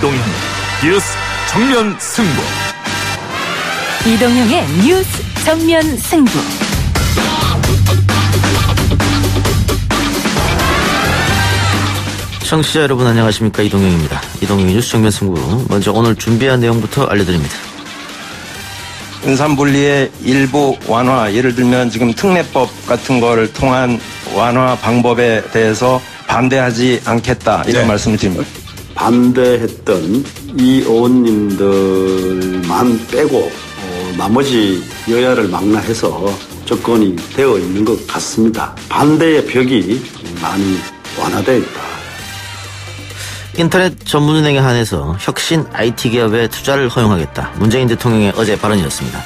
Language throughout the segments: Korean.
이동형 뉴스 정면 승부. 이동형의 뉴스 정면 승부. 청취자 여러분 안녕하십니까, 이동형입니다. 이동형의 뉴스 정면 승부, 먼저 오늘 준비한 내용부터 알려드립니다. 은산분리의 일부 완화, 예를 들면 지금 특례법 같은 거를 통한 완화 방법에 대해서 반대하지 않겠다, 이런 말씀을 드립니다. 반대했던 이 의원님들만 빼고 나머지 여야를 망라해서 접근이 되어 있는 것 같습니다. 반대의 벽이 많이 완화되어 있다. 인터넷 전문은행에 한해서 혁신 IT기업에 투자를 허용하겠다, 문재인 대통령의 어제 발언이었습니다.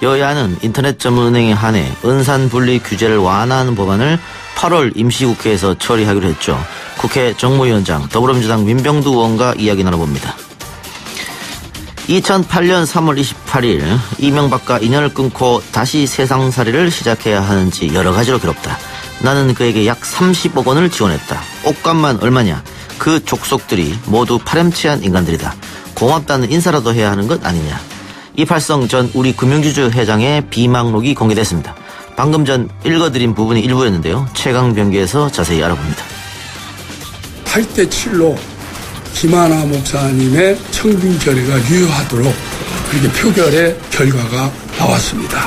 여야는 인터넷 전문은행에 한해 은산분리 규제를 완화하는 법안을 8월 임시국회에서 처리하기로 했죠. 국회 정무위원장 더불어민주당 민병두 의원과 이야기 나눠봅니다. 2008년 3월 28일 이명박과 인연을 끊고 다시 세상살이를 시작해야 하는지 여러 가지로 괴롭다. 나는 그에게 약 30억 원을 지원했다. 옷값만 얼마냐. 그 족속들이 모두 파렴치한 인간들이다. 고맙다는 인사라도 해야 하는 것 아니냐. 이팔성 전 우리 금융지주 회장의 비망록이 공개됐습니다. 방금 전 읽어드린 부분이 일부였는데요. 최강병기에서 자세히 알아봅니다. 8대7로 김하나 목사님의 청빙 결의가 유효하도록 그렇게 표결의 결과가 나왔습니다.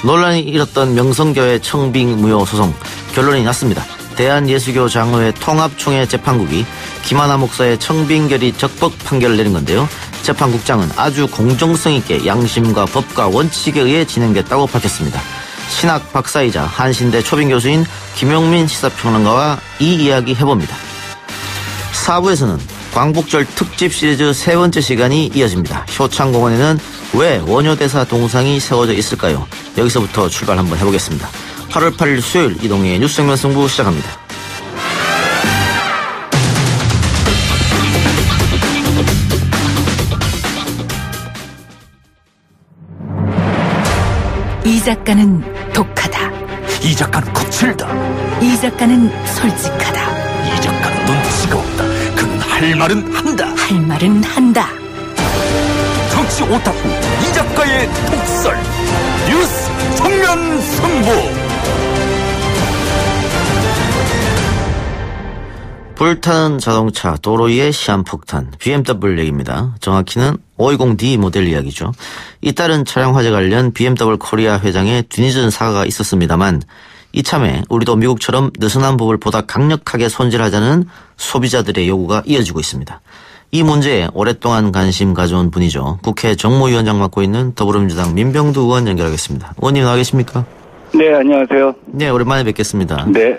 논란이 일었던 명성교회 청빙 무효 소송 결론이 났습니다. 대한예수교 장로회 통합총회 재판국이 김하나 목사의 청빙 결의 적법 판결을 내린 건데요. 재판국장은 아주 공정성 있게 양심과 법과 원칙에 의해 진행됐다고 밝혔습니다. 신학 박사이자 한신대 초빙 교수인 김용민 시사평론가와 이 이야기 해봅니다. 4부에서는 광복절 특집 시리즈 세 번째 시간이 이어집니다. 효창공원에는 왜 원효대사 동상이 세워져 있을까요? 여기서부터 출발 한번 해보겠습니다. 8월 8일 수요일 이동의 뉴스 정면 승부 시작합니다. 이 작가는 독하다. 이 작가는 거칠다. 이 작가는 솔직하다. 이 작가는 눈치가 없다. 그는 할 말은 한다. 할 말은 한다. 정치 오타쿠 이 작가의 독설. 뉴스 정면 승부. 불타는 자동차, 도로 위의 시한폭탄, BMW 얘기입니다. 정확히는 520D 모델 이야기죠. 잇따른 차량 화재 관련 BMW 코리아 회장의 뒤늦은 사과가 있었습니다만 이참에 우리도 미국처럼 느슨한 법을 보다 강력하게 손질하자는 소비자들의 요구가 이어지고 있습니다. 이 문제에 오랫동안 관심 가져온 분이죠. 국회 정무위원장 맡고 있는 더불어민주당 민병두 의원 연결하겠습니다. 의원님 나와 계십니까? 네, 안녕하세요. 네, 오랜만에 뵙겠습니다. 네.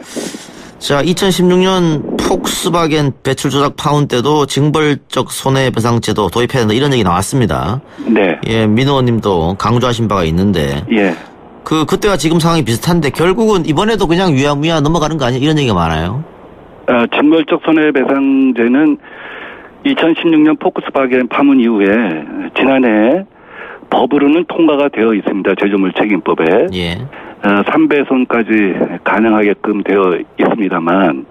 자, 2016년 폭스바겐 배출 조작 파혼 때도 징벌적 손해배상제도 도입해야 된다, 이런 얘기 나왔습니다. 네. 예, 민 의원님도 강조하신 바가 있는데. 예. 그때와 지금 상황이 비슷한데 결국은 이번에도 그냥 유야무야 넘어가는 거 아니야? 이런 얘기가 많아요. 징벌적 손해배상제는 2016년 폭스바겐 파문 이후에 지난해 법으로는 통과가 되어 있습니다. 제조물 책임법에. 예. 3배손까지 가능하게끔 되어 있습니다만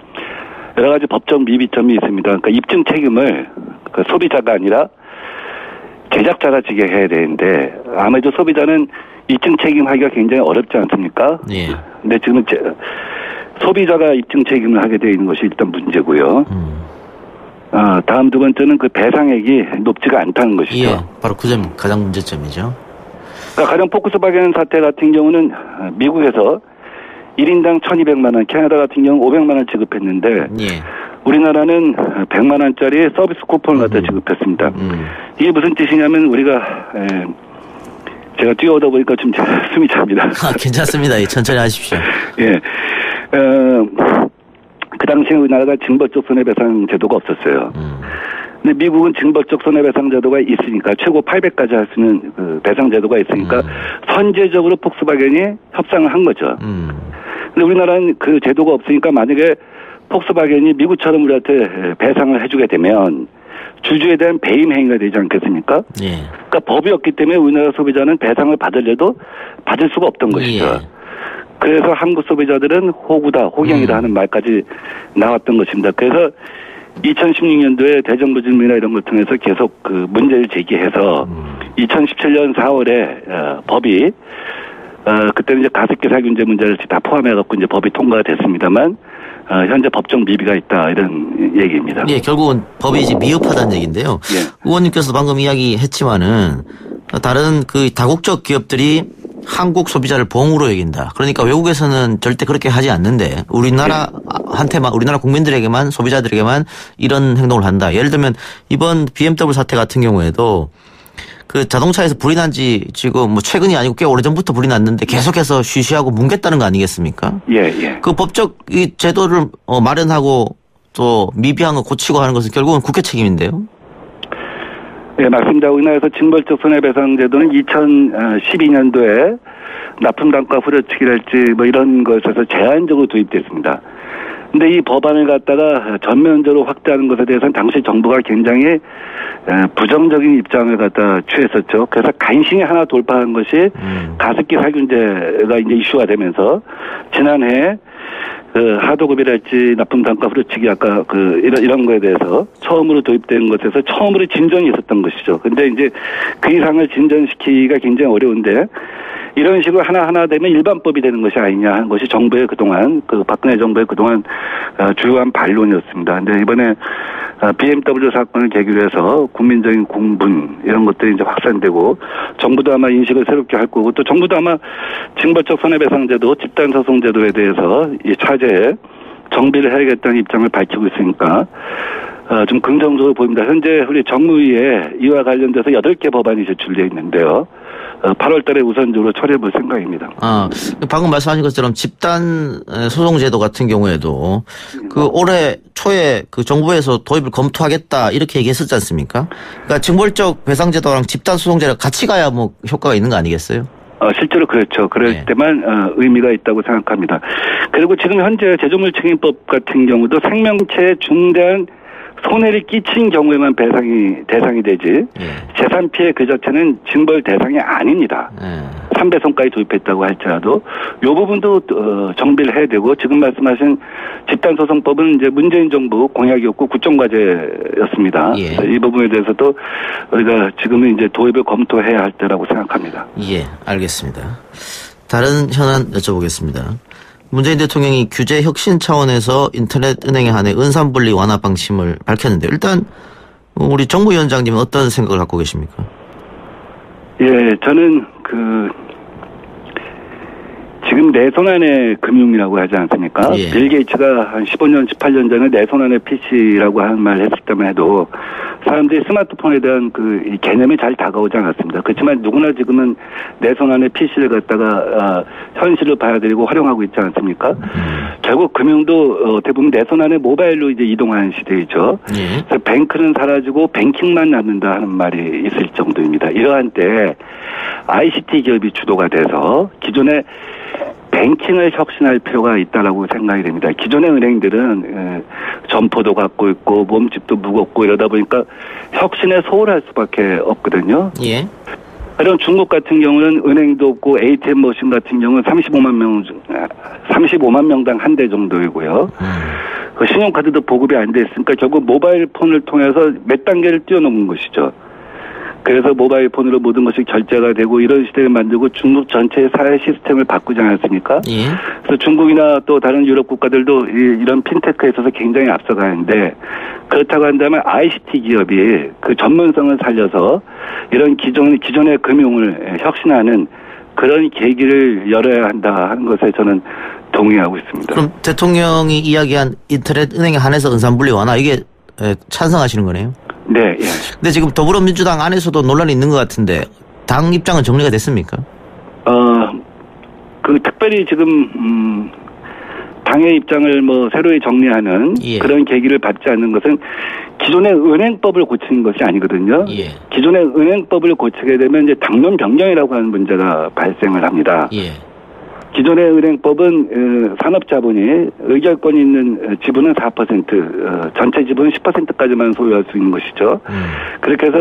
여러 가지 법적 미비점이 있습니다. 그러니까 입증 책임을 소비자가 아니라 제작자가 지게 해야 되는데 아무래도 소비자는 입증 책임하기가 굉장히 어렵지 않습니까? 예. 근데 지금 소비자가 입증 책임을 하게 되어 있는 것이 일단 문제고요. 다음 두 번째는 그 배상액이 높지가 않다는 것이죠. 예. 바로 그 점 가장 문제점이죠. 그러니까 가령 폭스바겐 사태 같은 경우는 미국에서 1인당 1,200만 원, 캐나다 같은 경우 500만 원 지급했는데 예. 우리나라는 100만 원짜리 서비스 쿠폰을 갖다 지급했습니다. 이게 무슨 뜻이냐면 우리가 제가 뛰어오다 보니까 좀 숨이 찹니다. 괜찮습니다. 천천히 하십시오. 예. 그 당시에 우리나라가 징벌적 손해배상 제도가 없었어요. 근데 미국은 징벌적 손해배상 제도가 있으니까 최고 800까지 할 수 있는 그 배상 제도가 있으니까 선제적으로 폭스바겐이 협상을 한 거죠. 근데 우리나라는 그 제도가 없으니까 만약에 폭스바겐이 미국처럼 우리한테 배상을 해주게 되면 주주에 대한 배임 행위가 되지 않겠습니까? 예. 그러니까 법이 없기 때문에 우리나라 소비자는 배상을 받으려도 받을 수가 없던 것이죠. 예. 그래서 한국 소비자들은 호구다, 호갱이다 하는 말까지 나왔던 것입니다. 그래서 2016년도에 대정부 질문이나 이런 걸 통해서 계속 그 문제를 제기해서 2017년 4월에 법이 그때는 이제 가습기 살균제 문제를 다 포함해갖고 이제 법이 통과가 됐습니다만 현재 법적 미비가 있다 이런 얘기입니다. 예, 결국은 법이 이제 미흡하다는 얘기인데요. 예. 의원님께서 방금 이야기했지만은 다른 그 다국적 기업들이 한국 소비자를 봉으로 여긴다. 그러니까 외국에서는 절대 그렇게 하지 않는데 우리나라한테만 우리나라 국민들에게만 소비자들에게만 이런 행동을 한다. 예를 들면 이번 BMW 사태 같은 경우에도 그 자동차에서 불이 난 지 지금 뭐 최근이 아니고 꽤 오래전부터 불이 났는데 계속해서 쉬쉬하고 뭉갰다는 거 아니겠습니까? 예, 예. 그 법적 이 제도를 마련하고 또 미비한 거 고치고 하는 것은 결국은 국회 책임인데요. 네, 맞습니다. 우리나라에서 징벌적 손해배상 제도는 2012년도에 납품단가 후려치기랄지 뭐 이런 것에서 제한적으로 도입됐습니다. 근데 이 법안을 갖다가 전면적으로 확대하는 것에 대해서는 당시 정부가 굉장히 부정적인 입장을 갖다 취했었죠. 그래서 간신히 하나 돌파한 것이 가습기 살균제가 이제 이슈가 되면서 지난해 그 하도급이랄지 납품 단가 후려치기 아까 그 이런 거에 대해서 처음으로 도입된 것에서 처음으로 진전이 있었던 것이죠. 근데 이제 그 이상을 진전시키기가 굉장히 어려운데 이런 식으로 하나하나 되면 일반법이 되는 것이 아니냐 하는 것이 정부의 그동안 그 박근혜 정부의 그동안 주요한 반론이었습니다. 근데 이번에 BMW 사건을 계기로 해서 국민적인 공분 이런 것들이 이제 확산되고 정부도 아마 인식을 새롭게 할 거고 또 정부도 아마 징벌적 손해배상제도 집단소송제도에 대해서 이 차제에 정비를 해야겠다는 입장을 밝히고 있으니까 좀 긍정적으로 보입니다. 현재 우리 정무위에 이와 관련돼서 8개 법안이 제출되어 있는데요. 8월 달에 우선적으로 처리해 볼 생각입니다. 방금 말씀하신 것처럼 집단 소송제도 같은 경우에도 그 올해 초에 그 정부에서 도입을 검토하겠다 이렇게 얘기했었지 않습니까? 그러니까 징벌적 배상제도랑 집단 소송제가 같이 가야 뭐 효과가 있는 거 아니겠어요? 실제로 그렇죠. 그럴 네. 때만 의미가 있다고 생각합니다. 그리고 지금 현재 제조물 책임법 같은 경우도 생명체에 중대한 손해를 끼친 경우에만 대상이 되지 재산 피해 그 자체는 징벌 대상이 아닙니다. 3배송까지 도입했다고 할지라도 이 부분도 정비를 해야 되고 지금 말씀하신 집단소송법은 이제 문재인 정부 공약이었고 국정과제였습니다. 이 부분에 대해서도 우리가 지금은 이제 도입을 검토해야 할 때라고 생각합니다. 예, 알겠습니다. 다른 현안 여쭤보겠습니다. 문재인 대통령이 규제 혁신 차원에서 인터넷 은행에 한해 은산분리 완화 방침을 밝혔는데 일단 우리 정무위원장님은 어떤 생각을 갖고 계십니까? 예, 저는 지금 내 손 안의 금융이라고 하지 않습니까? 예. 빌 게이츠가 한 15년, 18년 전에 내 손 안의 PC라고 하는 말을 했을 때만 해도 사람들이 스마트폰에 대한 이 개념이 잘 다가오지 않았습니다. 그렇지만 누구나 지금은 내 손 안의 PC를 갖다가 현실을 봐야 되고 활용하고 있지 않습니까? 결국 금융도 어떻게 보면 내 손 안에 모바일로 이제 이동하는 시대이죠. 예. 그래서 뱅크는 사라지고 뱅킹만 남는다 하는 말이 있을 정도입니다. 이러한 때 ICT 기업이 주도가 돼서 기존에 뱅킹을 혁신할 필요가 있다라고 생각이 됩니다. 기존의 은행들은 점포도 갖고 있고 몸집도 무겁고 이러다 보니까 혁신에 소홀할 수밖에 없거든요. 예. 그럼 중국 같은 경우는 은행도 없고 ATM 머신 같은 경우는 35만 명당 한 대 정도이고요. 그 신용카드도 보급이 안 돼 있으니까 결국 모바일 폰을 통해서 몇 단계를 뛰어넘은 것이죠. 그래서 모바일 폰으로 모든 것이 결제가 되고 이런 시대를 만들고 중국 전체의 사회 시스템을 바꾸지 않았습니까? 예. 그래서 중국이나 또 다른 유럽 국가들도 이런 핀테크에 있어서 굉장히 앞서가는데 그렇다고 한다면 ICT 기업이 그 전문성을 살려서 이런 기존의 금융을 혁신하는 그런 계기를 열어야 한다 하는 것에 저는 동의하고 있습니다. 그럼 대통령이 이야기한 인터넷 은행에 한해서 은산분리 완화 이게 찬성하시는 거네요? 네. 예. 근데 지금 더불어민주당 안에서도 논란이 있는 것 같은데 당 입장은 정리가 됐습니까? 특별히 지금 당의 입장을 새로이 정리하는 예. 그런 계기를 받지 않는 것은 기존의 은행법을 고치는 것이 아니거든요. 예. 기존의 은행법을 고치게 되면 이제 당론 변경이라고 하는 문제가 발생을 합니다. 예. 기존의 은행법은 산업자본이 의결권이 있는 지분은 4%, 전체 지분은 10%까지만 소유할 수 있는 것이죠. 그렇게 해서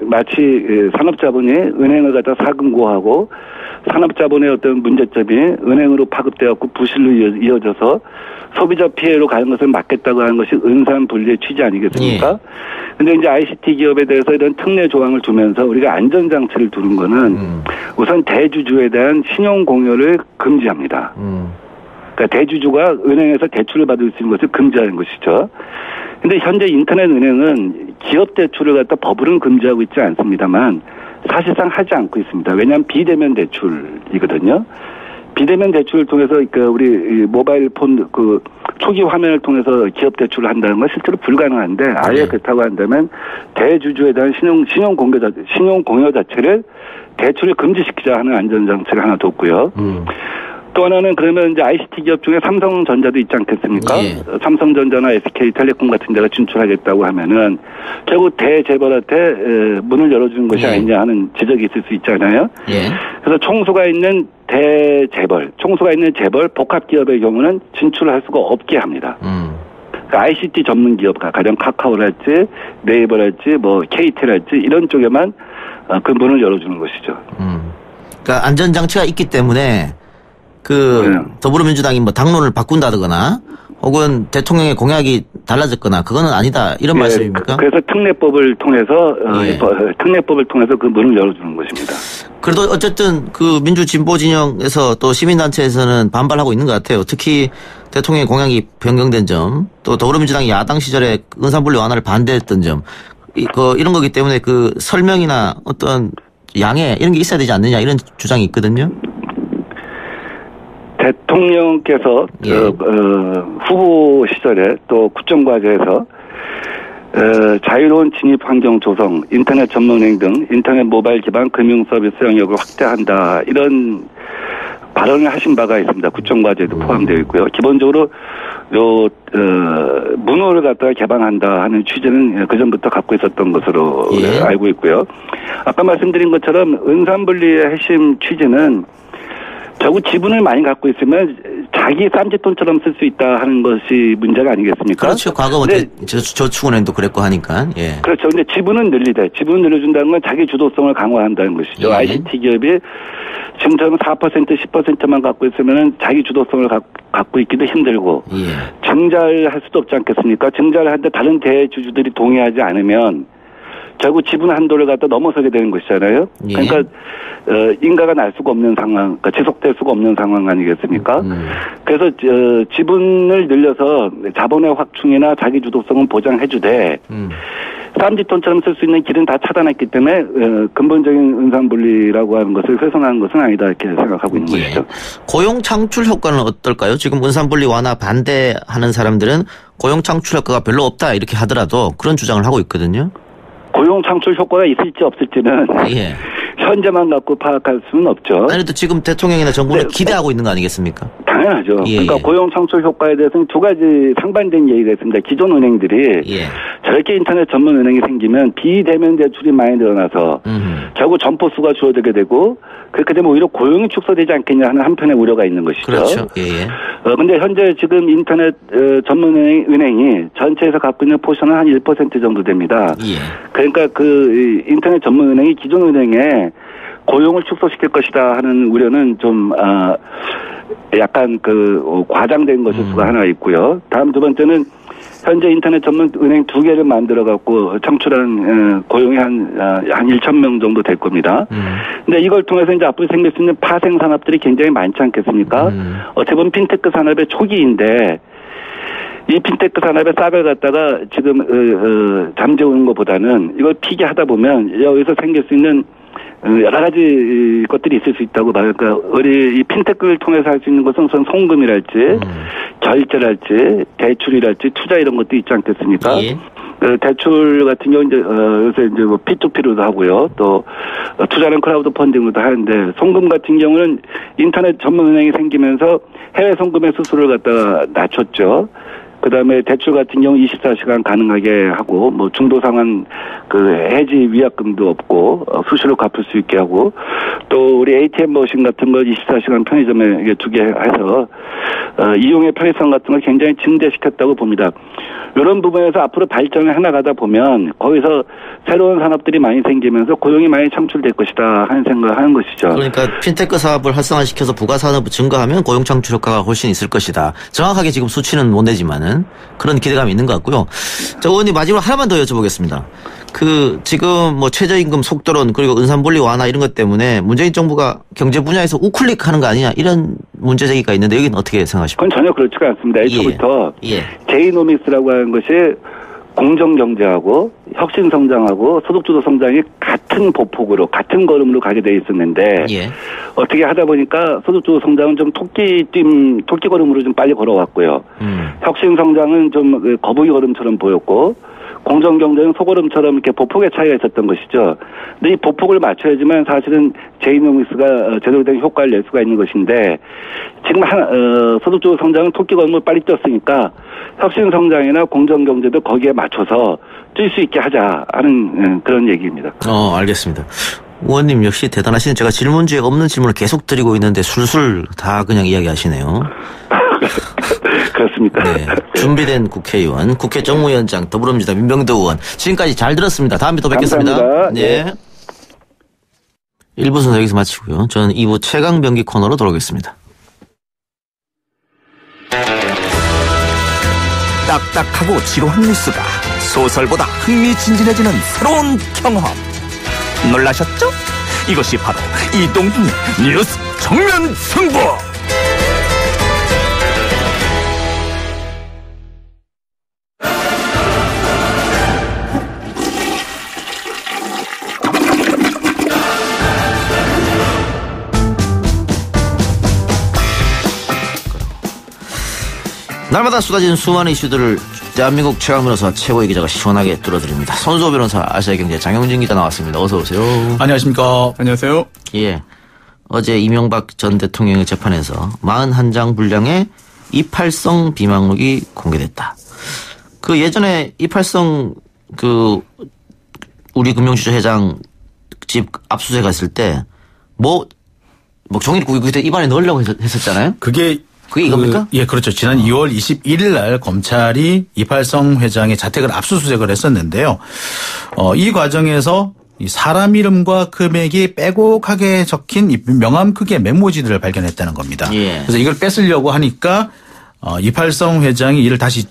마치 산업자본이 은행을 갖다 사금고하고 산업자본의 어떤 문제점이 은행으로 파급되어갖고 부실로 이어져서 소비자 피해로 가는 것을 막겠다고 하는 것이 은산분리의 취지 아니겠습니까? 근데 이제 ICT 기업에 대해서 이런 특례 조항을 두면서 우리가 안전장치를 두는 거는 우선 대주주에 대한 신용 공여를 금지합니다. 그러니까 대주주가 은행에서 대출을 받을 수 있는 것을 금지하는 것이죠. 근데 현재 인터넷 은행은 기업 대출을 갖다 법으로는 금지하고 있지 않습니다만 사실상 하지 않고 있습니다. 왜냐하면 비대면 대출이거든요. 비대면 대출을 통해서 우리 모바일 폰 초기 화면을 통해서 기업 대출을 한다는 건 실제로 불가능한데 아예 그렇다고 한다면 대주주에 대한 신용 공여 자체를 대출을 금지시키자 하는 안전장치를 하나 뒀고요. 또 하나는 그러면 이제 ICT 기업 중에 삼성전자도 있지 않겠습니까? 예. 삼성전자나 SK텔레콤 같은 데가 진출하겠다고 하면은 결국 대재벌한테 문을 열어주는 것이 아니냐 하는 지적이 있을 수 있잖아요. 예. 그래서 총수가 있는 총수가 있는 재벌 복합기업의 경우는 진출을 할 수가 없게 합니다. 그러니까 ICT 전문 기업, 가령 카카오랄지 네이버랄지 뭐 KT랄지 이런 쪽에만 그 문을 열어주는 것이죠. 그러니까 안전장치가 있기 때문에 더불어민주당이 뭐 당론을 바꾼다거나 혹은 대통령의 공약이 달라졌거나 그거는 아니다 이런 말씀입니까? 그래서 특례법을 통해서 그 문을 열어주는 것입니다. 그래도 어쨌든 그 민주 진보 진영에서 또 시민단체에서는 반발하고 있는 것 같아요. 특히 대통령의 공약이 변경된 점, 또 더불어민주당이 야당 시절에 은산분리 완화를 반대했던 점, 이런 거기 때문에 그 설명이나 어떤 양해 이런 게 있어야 되지 않느냐 이런 주장이 있거든요. 대통령께서 후보 시절에 또 국정과제에서 자유로운 진입 환경 조성, 인터넷 전문은행 등 인터넷 모바일 기반 금융 서비스 영역을 확대한다 이런 발언을 하신 바가 있습니다. 국정과제도 포함되어 있고요. 기본적으로 문호를 갖다가 개방한다 하는 취지는 그 전부터 갖고 있었던 것으로 알고 있고요. 아까 말씀드린 것처럼 은산분리의 핵심 취지는 결국 지분을 많이 갖고 있으면 자기 쌈짓돈처럼 쓸 수 있다 하는 것이 문제가 아니겠습니까? 그렇죠. 과거 저축은행도 그랬고 하니까. 예. 그렇죠. 근데 지분은 지분을 늘려준다는 건 자기 주도성을 강화한다는 것이죠. ICT 기업이 지금처럼 4% 10%만 갖고 있으면 자기 주도성을 갖고 있기도 힘들고 증자를 수도 없지 않겠습니까? 증자를 하는데 다른 대주주들이 동의하지 않으면 결국 지분 한도를 갖다 넘어서게 되는 것이잖아요. 그러니까 인가가 날 수가 없는 상황, 그러니까 지속될 수가 없는 상황 아니겠습니까? 그래서 지분을 늘려서 자본의 확충이나 자기 주도성은 보장해주되 쌈짓돈처럼 쓸 수 있는 길은 다 차단했기 때문에 근본적인 은산분리라고 하는 것을 훼손하는 것은 아니다 이렇게 생각하고 있는 것이죠. 고용 창출 효과는 어떨까요? 지금 은산분리 완화 반대하는 사람들은 고용 창출 효과가 별로 없다 이렇게 하더라도 그런 주장을 하고 있거든요. 고용 창출 효과가 있을지 없을지는 현재만 갖고 파악할 수는 없죠. 아니, 또 지금 대통령이나 정부는 기대하고 있는 거 아니겠습니까? 당연하죠. 그러니까 고용 창출 효과에 대해서는 두 가지 상반된 얘기가 있습니다. 기존 은행들이 저렇게 인터넷 전문 은행이 생기면 비대면 대출이 많이 늘어나서 결국 점포 수가 줄어들게 되고 그렇게 되면 오히려 고용이 축소되지 않겠냐 하는 한편의 우려가 있는 것이죠. 그렇죠. 근데 현재 지금 인터넷 전문 은행이 전체에서 갖고 있는 포션은 한 1% 정도 됩니다. 그러니까 그 인터넷 전문 은행이 기존 은행에 고용을 축소시킬 것이다 하는 우려는 좀 약간 과장된 것일 수가 하나 있고요. 다음 두 번째는 현재 인터넷 전문 은행 2개를 만들어 갖고 창출한 고용이 한 1,000명 정도 될 겁니다. 근데 이걸 통해서 이제 앞으로 생길 수 있는 파생 산업들이 굉장히 많지 않겠습니까? 어떻게 보면 핀테크 산업의 초기인데 이 핀테크 산업의 싹을 갖다가 지금 잠재우는 것보다는 이걸 피게 하다 보면 여기서 생길 수 있는 여러 가지 것들이 있을 수 있다고 봐요. 그러니까 우리 이 핀테크를 통해서 할 수 있는 것은 우선 송금이랄지 결제랄지 대출이랄지 투자 이런 것도 있지 않겠습니까? 대출 같은 경우 요새 뭐 P2P로도 하고요. 또 투자는 크라우드 펀딩으로도 하는데 송금 같은 경우는 인터넷 전문 은행이 생기면서 해외 송금의 수수료를 갖다가 낮췄죠. 그다음에 대출 같은 경우 24시간 가능하게 하고 뭐 중도 상환 그 해지 위약금도 없고 수시로 갚을 수 있게 하고 또 우리 ATM 머신 같은 거 24시간 편의점에 두게 해서 이용의 편의성 같은 걸 굉장히 증대시켰다고 봅니다. 이런 부분에서 앞으로 발전을 해나가다 보면 거기서 새로운 산업들이 많이 생기면서 고용이 많이 창출될 것이다 하는 생각을 하는 것이죠. 그러니까 핀테크 사업을 활성화시켜서 부가산업을 증가하면 고용 창출 효과가 훨씬 있을 것이다. 정확하게 지금 수치는 못 내지만은 그런 기대감이 있는 것 같고요. 자, 의원님 마지막으로 하나만 더 여쭤보겠습니다. 그 지금 뭐 최저임금 속도론 그리고 은산분리 완화 이런 것 때문에 문재인 정부가 경제 분야에서 우클릭하는 거 아니냐 이런 문제 제기가 있는데 여기는 어떻게 생각하십니까? 그건 전혀 그렇지가 않습니다. 애초부터 예. 제이노믹스라고 하는 것이 공정경제하고 혁신성장하고 소득주도 성장이 같은 보폭으로 같은 걸음으로 가게 돼 있었는데 예. 어떻게 하다 보니까 소득주도 성장은 좀 토끼 걸음으로 좀 빨리 걸어왔고요. 혁신성장은 좀 거북이 걸음처럼 보였고 공정경제는 소걸음처럼 이렇게 보폭의 차이가 있었던 것이죠. 근데 이 보폭을 맞춰야지만 사실은 제이노믹스가 제대로 된 효과를 낼 수가 있는 것인데 지금 소득주도 성장은 토끼 걸음을 빨리 뛰었으니까 혁신성장이나 공정경제도 거기에 맞춰서 뛸 수 있게 하자 하는 그런 얘기입니다. 알겠습니다. 의원님 역시 대단하시네. 제가 질문지에 없는 질문을 계속 드리고 있는데 술술 다 그냥 이야기하시네요. 그렇습니다. 네. 준비된 국회의원, 국회 정무위원장, 더불어민주당 민병두 의원. 지금까지 잘 들었습니다. 다음에 또 뵙겠습니다. 감사합니다. 네. 1부 순서 여기서 마치고요. 저는 2부 최강병기 코너로 돌아오겠습니다. 딱딱하고 지루한 뉴스가 소설보다 흥미진진해지는 새로운 경험. 놀라셨죠? 이것이 바로 이동준의 뉴스 정면 승부. 날마다 쏟아지는 수많은 이슈들을 대한민국 최강 변호사 최고의 기자가 시원하게 뚫어드립니다. 손수호 변호사, 아시아경제 장영진 기자 나왔습니다. 어서 오세요. 안녕하십니까. 안녕하세요. 예. 어제 이명박 전 대통령의 재판에서 41장 분량의 이팔성 비망록이 공개됐다. 그 예전에 이팔성 그 우리 금융지주 회장 집 압수수색 갔을 때 뭐 종이를 그때 입안에 넣으려고 했었잖아요. 그게 이겁니까? 예, 그렇죠. 지난 2월 21일 날 검찰이 이팔성 회장의 자택을 압수수색을 했었는데요. 이 과정에서 이 사람 이름과 금액이 빼곡하게 적힌 명함 크기의 메모지들을 발견했다는 겁니다. 예. 그래서 이걸 뺏으려고 하니까 이팔성 회장이 이를 다시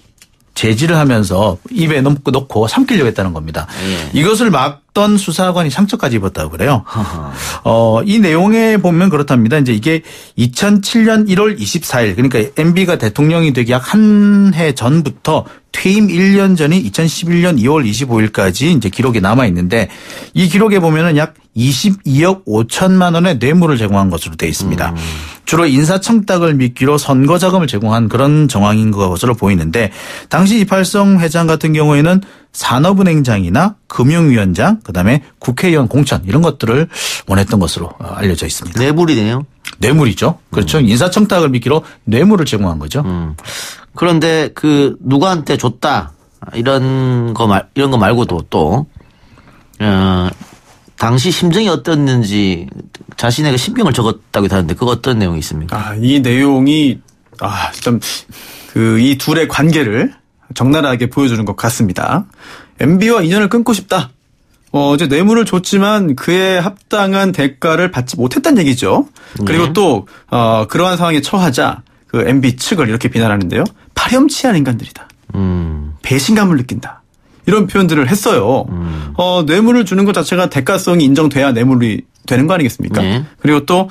제지를 하면서 입에 넣고 삼키려고 했다는 겁니다. 예. 이것을 막던 수사관이 상처까지 입었다고 그래요. 이 내용에 보면 그렇답니다. 이제 이게 2007년 1월 24일 그러니까 MB가 대통령이 되기 약 한 해 전부터 퇴임 1년 전인 2011년 2월 25일까지 이제 기록이 남아 있는데 이 기록에 보면은 약 22억 5천만 원의 뇌물을 제공한 것으로 되어 있습니다. 주로 인사청탁을 미끼로 선거 자금을 제공한 그런 정황인 것으로 보이는데 당시 이팔성 회장 같은 경우에는 산업은행장이나 금융위원장 그다음에 국회의원 공천 이런 것들을 원했던 것으로 알려져 있습니다. 뇌물이네요. 뇌물이죠. 그렇죠. 인사청탁을 미끼로 뇌물을 제공한 거죠. 그런데 누구한테 줬다 이런 거 말고도 또 당시 심정이 어땠는지 자신의 신병을 적었다고 하는데 그거 어떤 내용이 있습니까? 이 내용이 참 이 둘의 관계를 적나라하게 보여주는 것 같습니다. MB와 인연을 끊고 싶다. 어제 뇌물을 줬지만 그에 합당한 대가를 받지 못했다는 얘기죠. 그리고 또 그러한 상황에 처하자 그 MB 측을 이렇게 비난하는데요. 파렴치한 인간들이다. 배신감을 느낀다. 이런 표현들을 했어요. 뇌물을 주는 것 자체가 대가성이 인정돼야 뇌물이 되는 거 아니겠습니까? 네. 그리고 또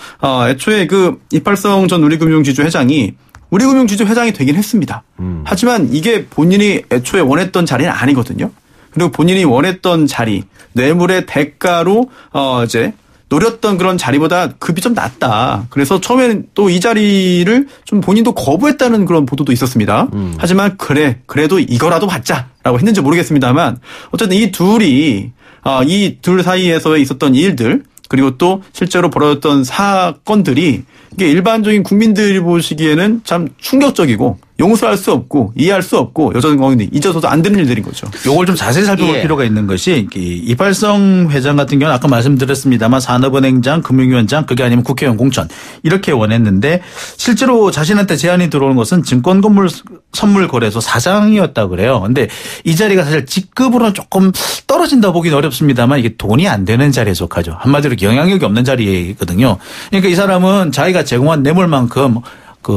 애초에 그 이팔성 전 우리금융지주 회장이 우리금융지주 회장이 되긴 했습니다. 하지만 이게 본인이 애초에 원했던 자리는 아니거든요. 그리고 본인이 원했던 자리, 뇌물의 대가로 이제 노렸던 그런 자리보다 급이 좀 낮다. 그래서 처음에는 또 이 자리를 좀 본인도 거부했다는 그런 보도도 있었습니다. 하지만 그래도 이거라도 받자라고 했는지 모르겠습니다만 어쨌든 이 둘 사이에서 있었던 일들 그리고 또 실제로 벌어졌던 사건들이 이게 일반적인 국민들이 보시기에는 참 충격적이고 용서할 수 없고 이해할 수 없고 여전히 잊어서도 안 되는 일들인 거죠. 요걸 좀 자세히 살펴볼 필요가 있는 것이 이팔성 회장 같은 경우는 아까 말씀드렸습니다만 산업은행장, 금융위원장 그게 아니면 국회의원 공천 이렇게 원했는데 실제로 자신한테 제안이 들어오는 것은 증권건물 선물거래소 사장이었다고 그래요. 그런데 이 자리가 사실 직급으로는 조금 떨어진다 보기는 어렵습니다만 이게 돈이 안 되는 자리에 속하죠. 한마디로 영향력이 없는 자리거든요. 그러니까 이 사람은 자기가 제공한 뇌물만큼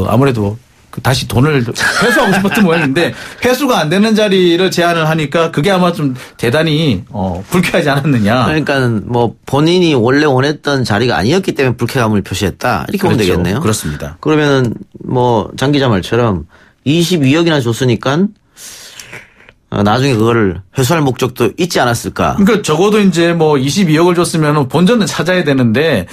아무래도 다시 돈을 회수하고 싶었던 모양인데 회수가 안 되는 자리를 제안을 하니까 그게 아마 좀 대단히 불쾌하지 않았느냐. 그러니까 뭐 본인이 원래 원했던 자리가 아니었기 때문에 불쾌감을 표시했다 이렇게 보면 되겠네요. 그렇습니다. 그러면은 뭐 장 기자 말처럼 22억이나 줬으니까 나중에 그거를 회수할 목적도 있지 않았을까. 그러니까 적어도 이제 뭐 22억을 줬으면 본전은 찾아야 되는데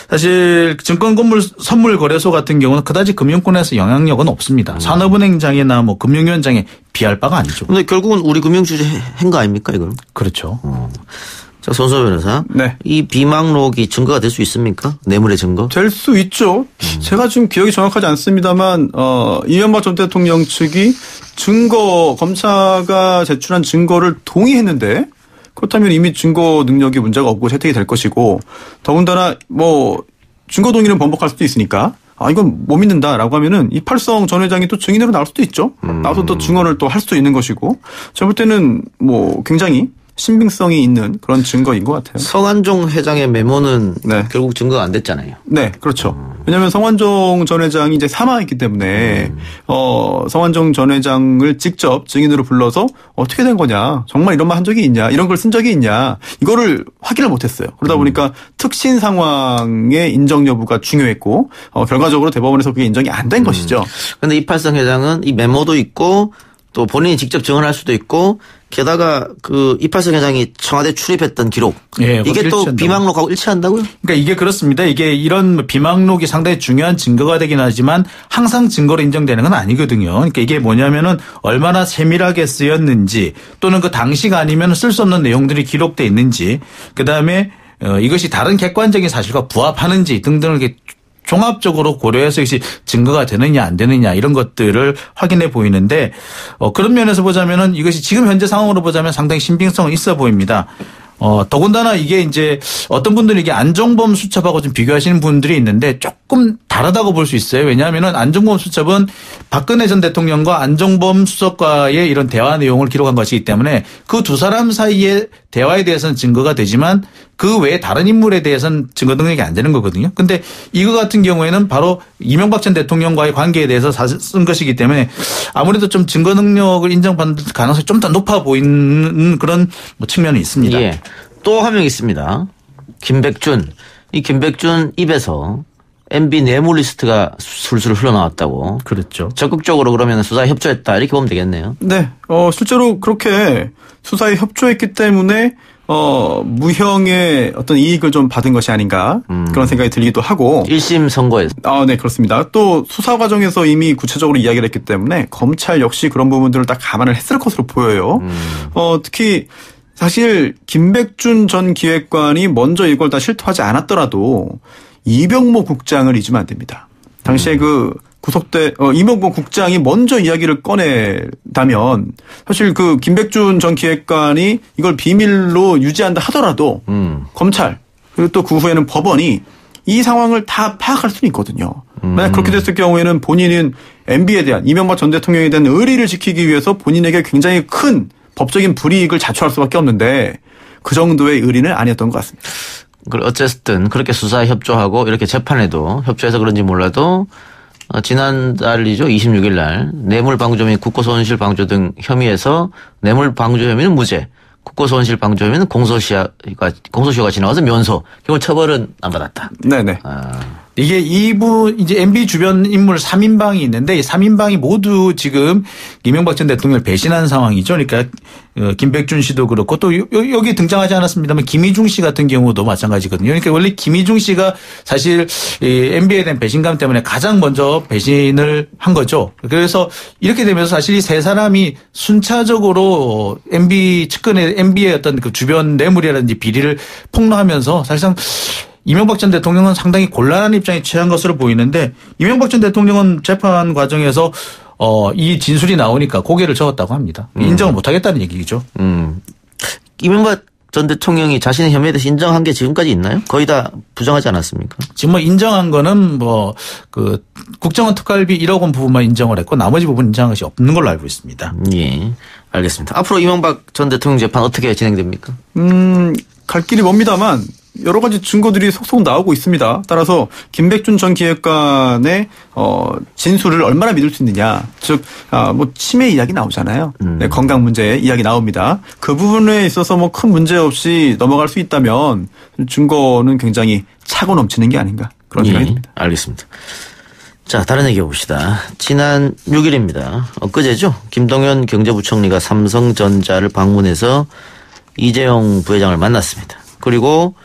사실 증권건물 선물거래소 같은 경우는 그다지 금융권에서 영향력은 없습니다. 산업은행장이나 뭐 금융위원장에 비할 바가 아니죠. 그런데 결국은 우리 금융주주 한 거 아닙니까 이건? 그렇죠. 자, 손수호 변호사. 네. 이 비망록이 증거가 될 수 있습니까? 뇌물의 증거? 될 수 있죠. 제가 지금 기억이 정확하지 않습니다만 이명박 전 대통령 측이 검사가 제출한 증거를 동의했는데 그렇다면 이미 증거 능력이 문제가 없고 채택이 될 것이고 더군다나 뭐 증거 동의는 번복할 수도 있으니까 이건 못 믿는다라고 하면은 이팔성 전 회장이 또 증인으로 나올 수도 있죠. 나와서 또 증언을 또 할 수도 있는 것이고 제가 볼 때는 뭐 굉장히 신빙성이 있는 그런 증거인 것 같아요. 성완종 회장의 메모는 결국 증거가 안 됐잖아요. 네, 그렇죠. 왜냐하면 성완종 전 회장이 이제 사망했기 때문에 성완종 전 회장을 직접 증인으로 불러서 어떻게 된 거냐, 정말 이런 말 한 적이 있냐, 이런 걸 쓴 적이 있냐, 이거를 확인을 못했어요. 그러다 보니까 특신 상황의 인정 여부가 중요했고 결과적으로 대법원에서 그게 인정이 안 된 것이죠. 그런데 이팔성 회장은 이 메모도 있고 또 본인이 직접 증언할 수도 있고 게다가 이팔성 회장이 청와대 출입했던 기록 이게 또 비망록하고 일치한다고요? 그러니까 이게 그렇습니다. 이게 이런 비망록이 상당히 중요한 증거가 되긴 하지만 항상 증거로 인정되는 건 아니거든요. 그러니까 이게 뭐냐면은 얼마나 세밀하게 쓰였는지 또는 그 당시가 아니면 쓸 수 없는 내용들이 기록돼 있는지 그다음에 이것이 다른 객관적인 사실과 부합하는지 등등을 이렇게 종합적으로 고려해서 이것이 증거가 되느냐 안 되느냐 이런 것들을 확인해 보이는데 그런 면에서 보자면은 이것이 지금 현재 상황으로 보자면 상당히 신빙성은 있어 보입니다. 더군다나 이게 이제 어떤 분들은 이게 안종범 수첩하고 좀 비교하시는 분들이 있는데 조금 다르다고 볼 수 있어요. 왜냐하면은 안종범 수첩은 박근혜 전 대통령과 안종범 수석과의 이런 대화 내용을 기록한 것이기 때문에 그 두 사람 사이의 대화에 대해서는 증거가 되지만 그 외에 다른 인물에 대해서는 증거 능력이 안 되는 거거든요. 근데 이거 같은 경우에는 바로 이명박 전 대통령과의 관계에 대해서 쓴 것이기 때문에 아무래도 좀 증거 능력을 인정받을 가능성이 좀 더 높아 보이는 그런 측면이 있습니다. 예. 또 한 명 있습니다. 김백준. 이 김백준 입에서 MB 뇌물 리스트가 술술 흘러나왔다고. 그렇죠. 적극적으로 그러면 수사에 협조했다 이렇게 보면 되겠네요. 네. 실제로 그렇게 수사에 협조했기 때문에 무형의 어떤 이익을 좀 받은 것이 아닌가 그런 생각이 들기도 하고 1심 선고에서. 네, 그렇습니다. 또 수사 과정에서 이미 구체적으로 이야기를 했기 때문에 검찰 역시 그런 부분들을 딱 감안을 했을 것으로 보여요. 특히 사실 김백준 전 기획관이 먼저 이걸 다 실토하지 않았더라도 이병모 국장을 잊으면 안 됩니다. 당시에 구속돼 이병모 국장이 먼저 이야기를 꺼내다면 사실 김백준 전 기획관이 이걸 비밀로 유지한다 하더라도 검찰 그리고 또 그 후에는 법원이 이 상황을 다 파악할 수는 있거든요. 만약 그렇게 됐을 경우에는 본인은 MB에 대한 이명박 전 대통령에 대한 의리를 지키기 위해서 본인에게 굉장히 큰 법적인 불이익을 자초할 수밖에 없는데 그 정도의 의리는 아니었던 것 같습니다. 어쨌든 그렇게 수사에 협조하고 이렇게 재판에도 협조해서 그런지 몰라도 지난달이죠. 26일 날 뇌물방조 및 국고손실방조 등 혐의에서 뇌물방조 혐의는 무죄, 국고손실방조 혐의는 공소시효가 지나와서 면소. 결국 처벌은 안 받았다. 네네. 이게 이제 MB 주변 인물 3인방이 있는데 이 3인방이 모두 지금 이명박 전 대통령을 배신한 상황이죠. 그러니까 김백준 씨도 그렇고 또 여기 등장하지 않았습니다만 김희중 씨 같은 경우도 마찬가지거든요. 그러니까 원래 김희중 씨가 사실 MB에 대한 배신감 때문에 가장 먼저 배신을 한 거죠. 그래서 이렇게 되면서 사실 이 세 사람이 순차적으로 MB 측근의 MB의 어떤 그 주변 뇌물이라든지 비리를 폭로하면서 사실상 이명박 전 대통령은 상당히 곤란한 입장에 취한 것으로 보이는데 이명박 전 대통령은 재판 과정에서 이 진술이 나오니까 고개를 저었다고 합니다. 인정을 못하겠다는 얘기죠. 이명박 전 대통령이 자신의 혐의에 대해서 인정한 게 지금까지 있나요? 거의 다 부정하지 않았습니까? 지금 뭐 인정한 거는 국정원 특활비 1억 원 부분만 인정을 했고 나머지 부분 인정한 것이 없는 걸로 알고 있습니다. 예. 알겠습니다. 앞으로 이명박 전 대통령 재판 어떻게 진행됩니까? 갈 길이 멉니다만 여러 가지 증거들이 속속 나오고 있습니다. 따라서 김백준 전 기획관의 진술을 얼마나 믿을 수 있느냐. 즉 뭐 치매 이야기 나오잖아요. 네, 건강 문제 이야기 나옵니다. 그 부분에 있어서 뭐 큰 문제 없이 넘어갈 수 있다면 증거는 굉장히 차고 넘치는 게 아닌가 그런 생각이 듭니다. 알겠습니다. 자, 다른 얘기 해봅시다. 지난 6일입니다. 엊그제죠. 김동연 경제부총리가 삼성전자를 방문해서 이재용 부회장을 만났습니다. 그리고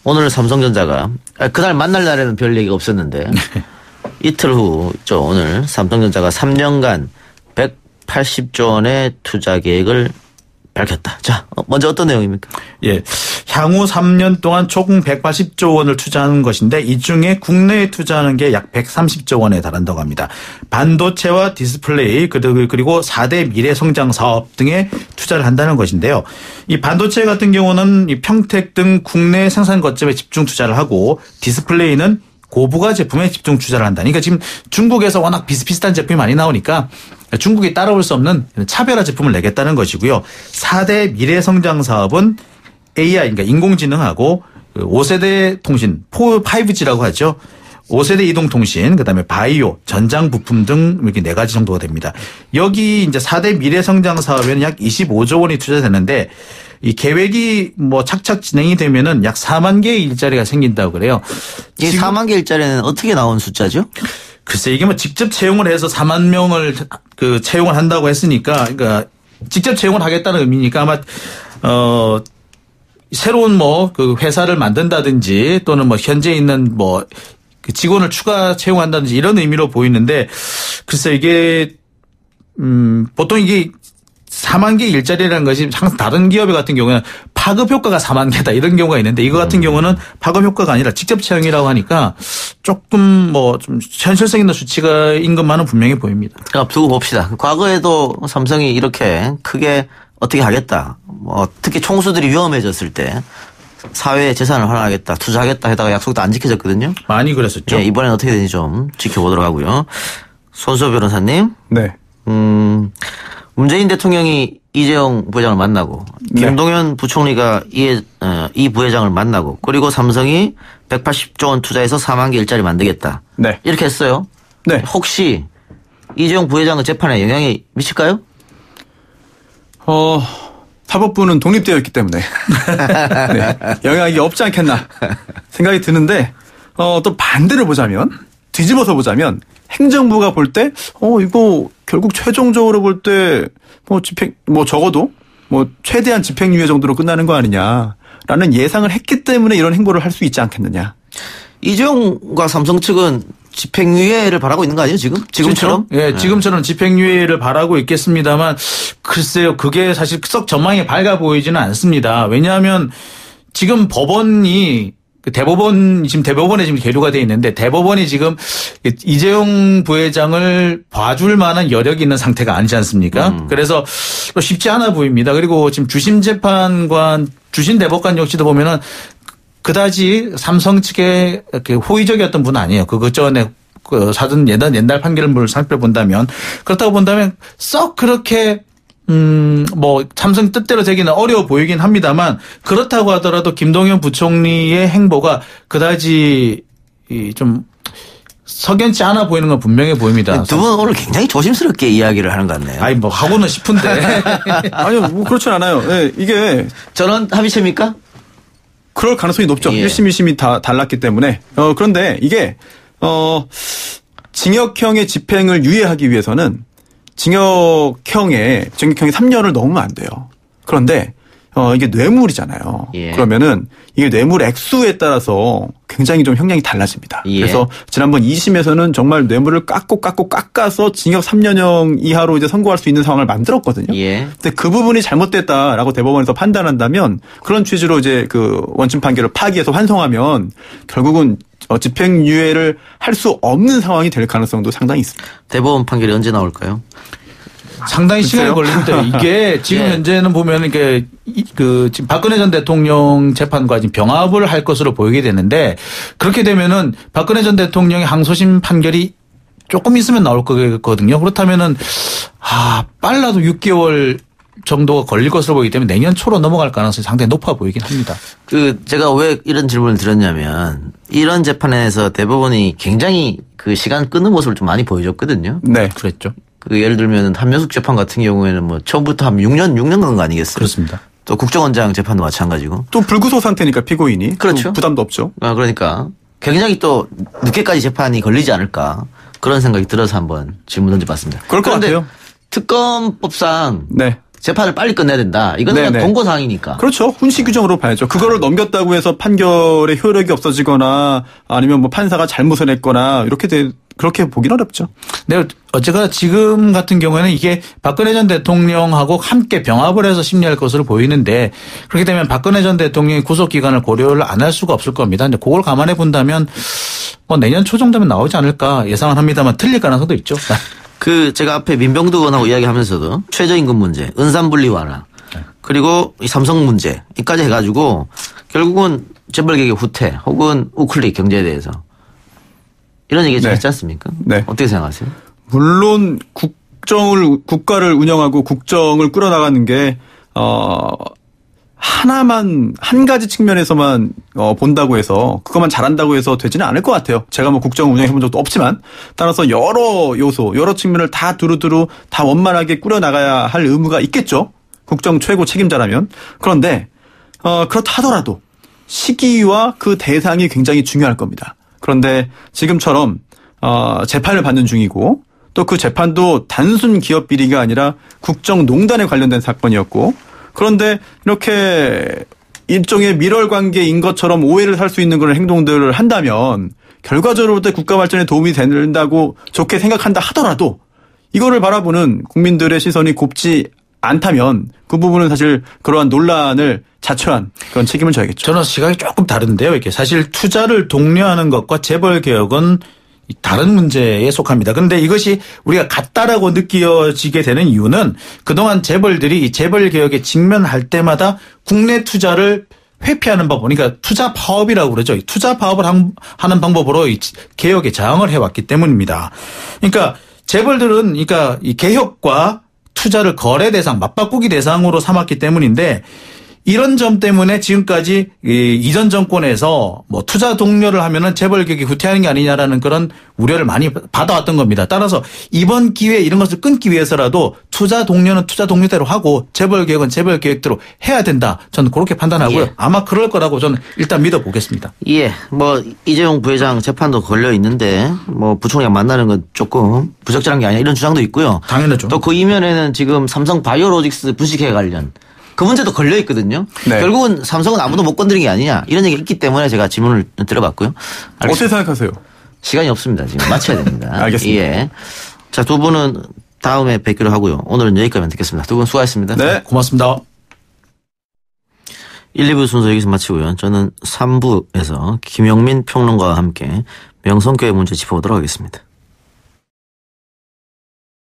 오늘 삼성전자가 그날 만날 날에는 별 얘기가 없었는데 이틀 후죠. 오늘 삼성전자가 3년간 180조 원의 투자 계획을 밝혔다. 자, 먼저 어떤 내용입니까? 예. 향후 3년 동안 총 180조 원을 투자하는 것인데 이 중에 국내에 투자하는 게 약 130조 원에 달한다고 합니다. 반도체와 디스플레이 그리고 4대 미래 성장 사업 등에 투자를 한다는 것인데요. 이 반도체 같은 경우는 이 평택 등 국내 생산 거점에 집중 투자를 하고 디스플레이는 고부가 제품에 집중 투자를 한다. 그러니까 지금 중국에서 워낙 비슷비슷한 제품이 많이 나오니까 중국이 따라올 수 없는 차별화 제품을 내겠다는 것이고요. 4대 미래 성장 사업은 AI, 그러니까 인공지능하고 5세대 통신, 5G라고 하죠. 5세대 이동통신, 그다음에 바이오, 전장 부품 등 이렇게 4가지 정도가 됩니다. 여기 이제 4대 미래 성장 사업에는 약 25조 원이 투자되는데 이 계획이 뭐 착착 진행이 되면은 약 4만 개의 일자리가 생긴다고 그래요. 이 4만 개 일자리는 어떻게 나온 숫자죠? 글쎄 이게 뭐 직접 채용을 해서 4만 명을 채용을 한다고 했으니까 그러니까 직접 채용을 하겠다는 의미니까 아마 새로운 그 회사를 만든다든지 또는 뭐 현재 있는 그 직원을 추가 채용한다든지 이런 의미로 보이는데 글쎄 이게 보통 이게 4만 개 일자리라는 것이 항상 다른 기업 같은 경우에는 파급 효과가 4만 개다 이런 경우가 있는데 이거 같은 경우는 파급 효과가 아니라 직접 채용이라고 하니까 조금 좀 현실성 있는 수치가인 것만은 분명히 보입니다. 두고 봅시다. 과거에도 삼성이 이렇게 크게 어떻게 하겠다. 특히 총수들이 위험해졌을 때 사회에 재산을 활용하겠다, 투자하겠다 하다가 약속도 안 지켜졌거든요. 많이 그랬었죠. 예, 이번엔 어떻게 되는지 좀 지켜보도록 하고요. 손수호 변호사님. 네. 문재인 대통령이 이재용 부회장을 만나고 김동연 부총리가 이 부회장을 만나고 그리고 삼성이 180조 원 투자해서 4만 개 일자리 만들겠다. 네. 이렇게 했어요. 네. 혹시 이재용 부회장의 재판에 영향이 미칠까요? 사법부는 독립되어 있기 때문에 네. 영향이 없지 않겠나 생각이 드는데 또 반대를 보자면 뒤집어서 보자면 행정부가 볼 때 이거 결국 최종적으로 볼 때 적어도 최대한 집행유예 정도로 끝나는 거 아니냐라는 예상을 했기 때문에 이런 행보를 할 수 있지 않겠느냐. 이재용과 삼성 측은 집행유예를 바라고 있는 거 아니에요, 지금? 지금처럼? 예, 지금처럼 집행유예를 바라고 있겠습니다만 글쎄요, 그게 사실 썩 전망이 밝아 보이지는 않습니다. 왜냐하면 지금 법원이 지금 대법원에 지금 계류가 돼 있는데 대법원이 지금 이재용 부회장을 봐줄 만한 여력이 있는 상태가 아니지 않습니까? 그래서 쉽지 않아 보입니다. 그리고 지금 주심 대법관 역시도 보면은 그다지 삼성 측에 이렇게 호의적이었던 분은 아니에요. 그 전에 사전 옛날 판결문을 살펴본다면 그렇다고 본다면 썩 그렇게 삼성 뜻대로 되기는 어려워 보이긴 합니다만 그렇다고 하더라도 김동연 부총리의 행보가 그다지 좀 석연치 않아 보이는 건 분명해 보입니다. 두 분 오늘 굉장히 조심스럽게 이야기를 하는 것 같네요. 아니 하고는 싶은데 아니요 그렇진 않아요. 네, 이게 전원 합의체입니까? 그럴 가능성이 높죠. 예. 1심, 2심이 다 달랐기 때문에. 그런데 이게 징역형의 집행을 유예하기 위해서는 징역형이 3년을 넘으면 안 돼요. 그런데 이게 뇌물이잖아요. 예. 그러면은 이게 뇌물 액수에 따라서 굉장히 좀 형량이 달라집니다. 예. 그래서 지난번 2심에서는 정말 뇌물을 깎아서 징역 3년형 이하로 이제 선고할 수 있는 상황을 만들었거든요. 예. 근데 그 부분이 잘못됐다라고 대법원에서 판단한다면 그런 취지로 이제 그 원심 판결을 파기해서 환송하면 결국은 집행유예를 할 수 없는 상황이 될 가능성도 상당히 있습니다. 대법원 판결이 언제 나올까요? 상당히 시간이 걸립니다. 이게 지금 현재는 보면 이게 지금 박근혜 전 대통령 재판과 지금 병합을 할 것으로 보이게 되는데 그렇게 되면은 박근혜 전 대통령의 항소심 판결이 조금 있으면 나올 거거든요. 그렇다면은 빨라도 6개월 정도가 걸릴 것으로 보이기 때문에 내년 초로 넘어갈 가능성이 상당히 높아 보이긴 합니다. 제가 왜 이런 질문을 드렸냐면 이런 재판에서 대법원이 굉장히 그 시간 끄는 모습을 좀 많이 보여줬거든요. 네, 그랬죠. 예를 들면 한명숙 재판 같은 경우에는 뭐 처음부터 한 6년 간 거 아니겠어요? 그렇습니다. 또 국정원장 재판도 마찬가지고. 또 불구속 상태니까 피고인이. 그렇죠. 부담도 없죠. 그러니까 굉장히 또 늦게까지 재판이 걸리지 않을까 그런 생각이 들어서 한번 질문 던져봤습니다. 그럴 것 같아요. 특검법상 네. 재판을 빨리 끝내야 된다. 이건 그냥 공고사항이니까. 그렇죠. 훈시 규정으로 봐야죠. 그거를 넘겼다고 해서 판결의 효력이 없어지거나 아니면 뭐 판사가 잘못을 했거나 그렇게 보기는 어렵죠. 네, 어쨌거나 지금 같은 경우에는 이게 박근혜 전 대통령하고 함께 병합을 해서 심리할 것으로 보이는데 그렇게 되면 박근혜 전 대통령이 구속기간을 고려를 안 할 수가 없을 겁니다. 근데 그걸 감안해 본다면 내년 초 정도면 나오지 않을까 예상은 합니다만 틀릴 가능성도 있죠. 제가 앞에 민병두 의원하고 이야기하면서도 최저임금 문제, 은산분리 완화, 그리고 이 삼성 문제, 이까지 해가지고 결국은 재벌개혁의 후퇴 혹은 우클릭 경제에 대해서 이런 얘기 했지 않습니까? 네. 어떻게 생각하세요? 물론 국가를 운영하고 국정을 끌어나가는 게 한 가지 측면에서만 본다고 해서 그것만 잘한다고 해서 되지는 않을 것 같아요. 제가 뭐 국정 운영해 본 적도 없지만 따라서 여러 요소, 여러 측면을 다 두루두루 다 원만하게 꾸려나가야 할 의무가 있겠죠. 국정 최고 책임자라면. 그런데 그렇다 하더라도 시기와 그 대상이 굉장히 중요할 겁니다. 그런데 지금처럼 재판을 받는 중이고 또 그 재판도 단순 기업 비리가 아니라 국정농단에 관련된 사건이었고 그런데 이렇게 일종의 밀월 관계인 것처럼 오해를 살 수 있는 그런 행동들을 한다면 결과적으로 국가 발전에 도움이 된다고 좋게 생각한다 하더라도 이거를 바라보는 국민들의 시선이 곱지 않다면 그 부분은 사실 그러한 논란을 자초한 그런 책임을 져야겠죠. 저는 시각이 조금 다른데요. 이게 사실 투자를 독려하는 것과 재벌 개혁은 다른 문제에 속합니다. 그런데 이것이 우리가 같다라고 느껴지게 되는 이유는 그동안 재벌들이 이 재벌 개혁에 직면할 때마다 국내 투자를 회피하는 방법, 그러니까 투자 파업이라고 그러죠. 투자 파업을 하는 방법으로 이 개혁에 저항을 해왔기 때문입니다. 그러니까 재벌들은 그러니까 이 개혁과 투자를 거래 대상, 맞바꾸기 대상으로 삼았기 때문인데 이런 점 때문에 지금까지 이전 정권에서 뭐 투자 독려를 하면은 재벌 개혁이 후퇴하는 게 아니냐라는 그런 우려를 많이 받아왔던 겁니다. 따라서 이번 기회에 이런 것을 끊기 위해서라도 투자 독려는 투자 독려대로 하고 재벌 개혁은 재벌 계획대로 해야 된다. 저는 그렇게 판단하고요. 아마 그럴 거라고 저는 일단 믿어보겠습니다. 뭐 이재용 부회장 재판도 걸려 있는데 뭐 부총리랑 만나는 건 조금 부적절한 게 아니냐 이런 주장도 있고요. 당연하죠. 또 그 이면에는 지금 삼성 바이오로직스 분식회 관련 그 문제도 걸려 있거든요. 네. 결국은 삼성은 아무도 못 건드린 게 아니냐 이런 얘기가 있기 때문에 제가 질문을 드려봤고요. 어떻게 생각하세요? 시간이 없습니다. 지금 마쳐야 됩니다. 알겠습니다. 자, 두 분은 다음에 뵙기로 하고요. 오늘은 여기까지만 듣겠습니다. 두 분 수고하셨습니다. 네, 고맙습니다. 1, 2부 순서 여기서 마치고요. 저는 3부에서 김영민 평론가와 함께 명성교회 문제 짚어보도록 하겠습니다.